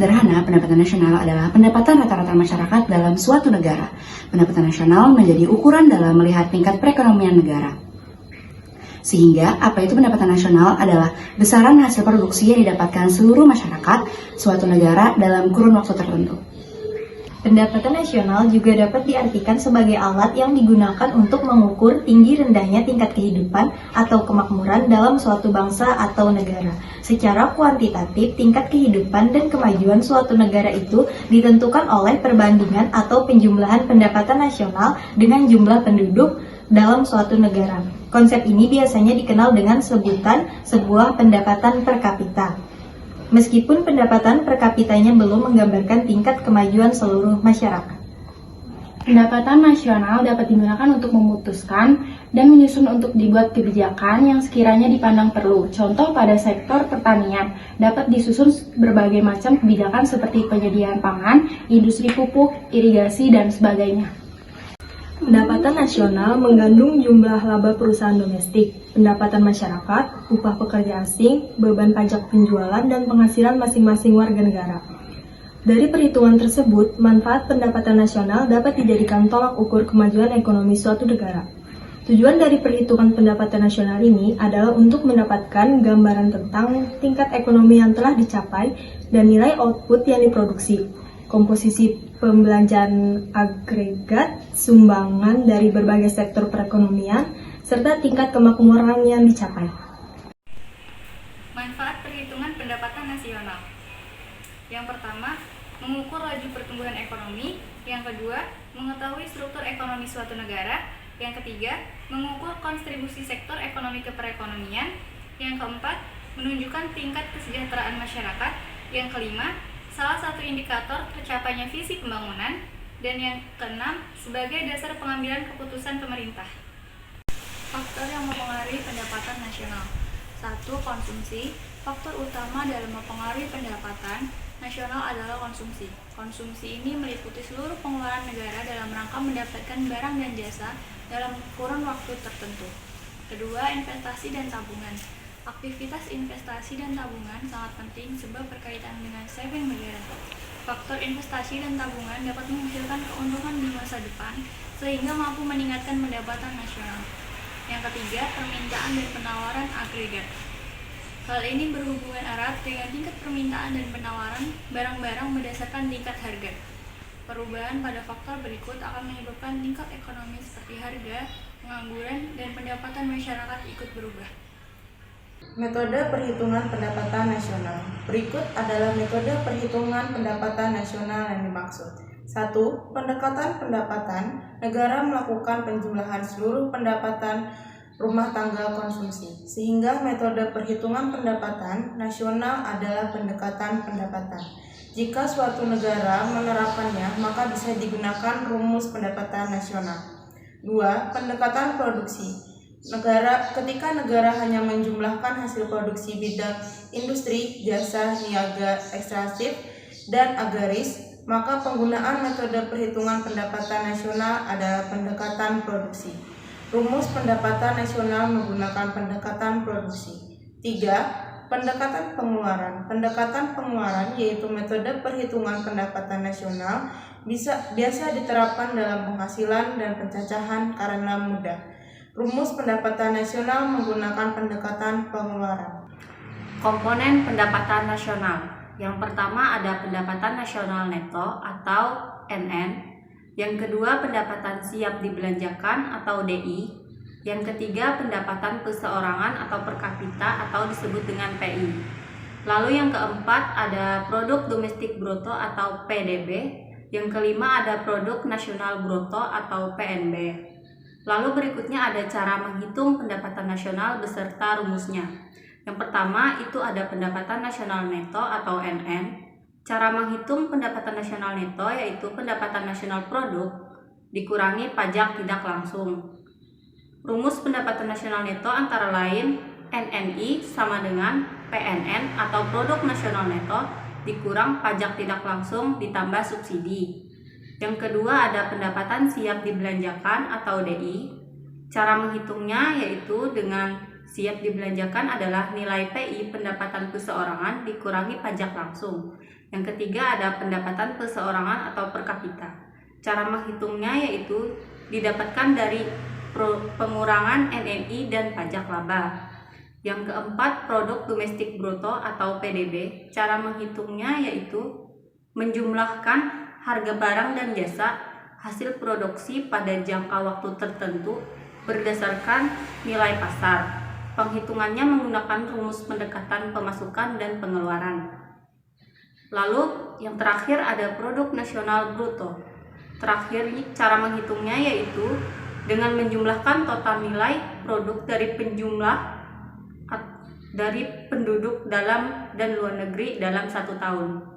sederhana, pendapatan nasional adalah pendapatan rata-rata masyarakat dalam suatu negara. Pendapatan nasional menjadi ukuran dalam melihat tingkat perekonomian negara. Sehingga, apa itu pendapatan nasional adalah besaran hasil produksi yang didapatkan seluruh masyarakat suatu negara dalam kurun waktu tertentu. Pendapatan nasional juga dapat diartikan sebagai alat yang digunakan untuk mengukur tinggi rendahnya tingkat kehidupan atau kemakmuran dalam suatu bangsa atau negara. Secara kuantitatif, tingkat kehidupan dan kemajuan suatu negara itu ditentukan oleh perbandingan atau penjumlahan pendapatan nasional dengan jumlah penduduk dalam suatu negara. Konsep ini biasanya dikenal dengan sebutan sebuah pendapatan per kapita. Meskipun pendapatan per kapitanya belum menggambarkan tingkat kemajuan seluruh masyarakat. Pendapatan nasional dapat digunakan untuk memutuskan dan menyusun untuk dibuat kebijakan yang sekiranya dipandang perlu. Contoh pada sektor pertanian, dapat disusun berbagai macam kebijakan seperti penyediaan pangan, industri pupuk, irigasi, dan sebagainya. Pendapatan nasional mengandung jumlah laba perusahaan domestik, pendapatan masyarakat, upah pekerja asing, beban pajak penjualan, dan penghasilan masing-masing warga negara. Dari perhitungan tersebut, manfaat pendapatan nasional dapat dijadikan tolak ukur kemajuan ekonomi suatu negara. Tujuan dari perhitungan pendapatan nasional ini adalah untuk mendapatkan gambaran tentang tingkat ekonomi yang telah dicapai dan nilai output yang diproduksi, komposisi pembelanjaan agregat, sumbangan dari berbagai sektor perekonomian, serta tingkat kemakmuran yang dicapai. Manfaat perhitungan pendapatan nasional. Yang pertama, mengukur laju pertumbuhan ekonomi. Yang kedua, mengetahui struktur ekonomi suatu negara. Yang ketiga, mengukur kontribusi sektor ekonomi ke perekonomian. Yang keempat, menunjukkan tingkat kesejahteraan masyarakat. Yang kelima, salah satu indikator tercapainya visi pembangunan. Dan yang keenam, sebagai dasar pengambilan keputusan pemerintah. Faktor yang mempengaruhi pendapatan nasional. 1. Konsumsi. Faktor utama dalam mempengaruhi pendapatan nasional adalah konsumsi. Konsumsi ini meliputi seluruh pengeluaran negara dalam rangka mendapatkan barang dan jasa dalam kurun waktu tertentu. Kedua, investasi dan tabungan. Aktivitas investasi dan tabungan sangat penting sebab berkaitan dengan saving negara. Faktor investasi dan tabungan dapat menghasilkan keuntungan di masa depan sehingga mampu meningkatkan pendapatan nasional. Yang ketiga, permintaan dan penawaran agregat. Hal ini berhubungan erat dengan tingkat permintaan dan penawaran barang-barang berdasarkan tingkat harga. Perubahan pada faktor berikut akan menyebabkan tingkat ekonomi seperti harga, pengangguran, dan pendapatan masyarakat ikut berubah. Metode perhitungan pendapatan nasional. Berikut adalah metode perhitungan pendapatan nasional yang dimaksud. 1. Pendekatan pendapatan. Negara melakukan penjumlahan seluruh pendapatan rumah tangga konsumsi, sehingga metode perhitungan pendapatan nasional adalah pendekatan pendapatan. Jika suatu negara menerapkannya, maka bisa digunakan rumus pendapatan nasional. 2. Pendekatan produksi. Ketika negara hanya menjumlahkan hasil produksi bidang industri, jasa, niaga, ekstraktif, dan agraris, maka penggunaan metode perhitungan pendapatan nasional adalah pendekatan produksi. Rumus pendapatan nasional menggunakan pendekatan produksi. 3. Pendekatan pengeluaran. Pendekatan pengeluaran yaitu metode perhitungan pendapatan nasional biasa diterapkan dalam penghasilan dan pencacahan karena mudah. Rumus pendapatan nasional menggunakan pendekatan pengeluaran. Komponen pendapatan nasional. Yang pertama ada pendapatan nasional neto atau NN. Yang kedua pendapatan siap dibelanjakan atau DI. Yang ketiga pendapatan perseorangan atau per kapita atau disebut dengan PI. Lalu yang keempat ada produk domestik bruto atau PDB. Yang kelima ada produk nasional bruto atau PNB. Lalu berikutnya ada cara menghitung pendapatan nasional beserta rumusnya. Yang pertama itu ada pendapatan nasional neto atau NN. Cara menghitung pendapatan nasional neto yaitu pendapatan nasional produk dikurangi pajak tidak langsung. Rumus pendapatan nasional neto antara lain NNI sama dengan PNN atau produk nasional neto dikurang pajak tidak langsung ditambah subsidi. Yang kedua ada pendapatan siap dibelanjakan atau DI. Cara menghitungnya yaitu dengan siap dibelanjakan adalah nilai PI pendapatan perorangan dikurangi pajak langsung. Yang ketiga ada pendapatan perorangan atau per kapita. Cara menghitungnya yaitu didapatkan dari pengurangan NNI dan pajak laba. Yang keempat produk domestik bruto atau PDB. Cara menghitungnya yaitu menjumlahkan harga barang dan jasa hasil produksi pada jangka waktu tertentu berdasarkan nilai pasar. Penghitungannya menggunakan rumus pendekatan pemasukan dan pengeluaran. Lalu yang terakhir ada produk nasional bruto. Terakhir cara menghitungnya yaitu dengan menjumlahkan total nilai produk dari penduduk dalam dan luar negeri dalam 1 tahun.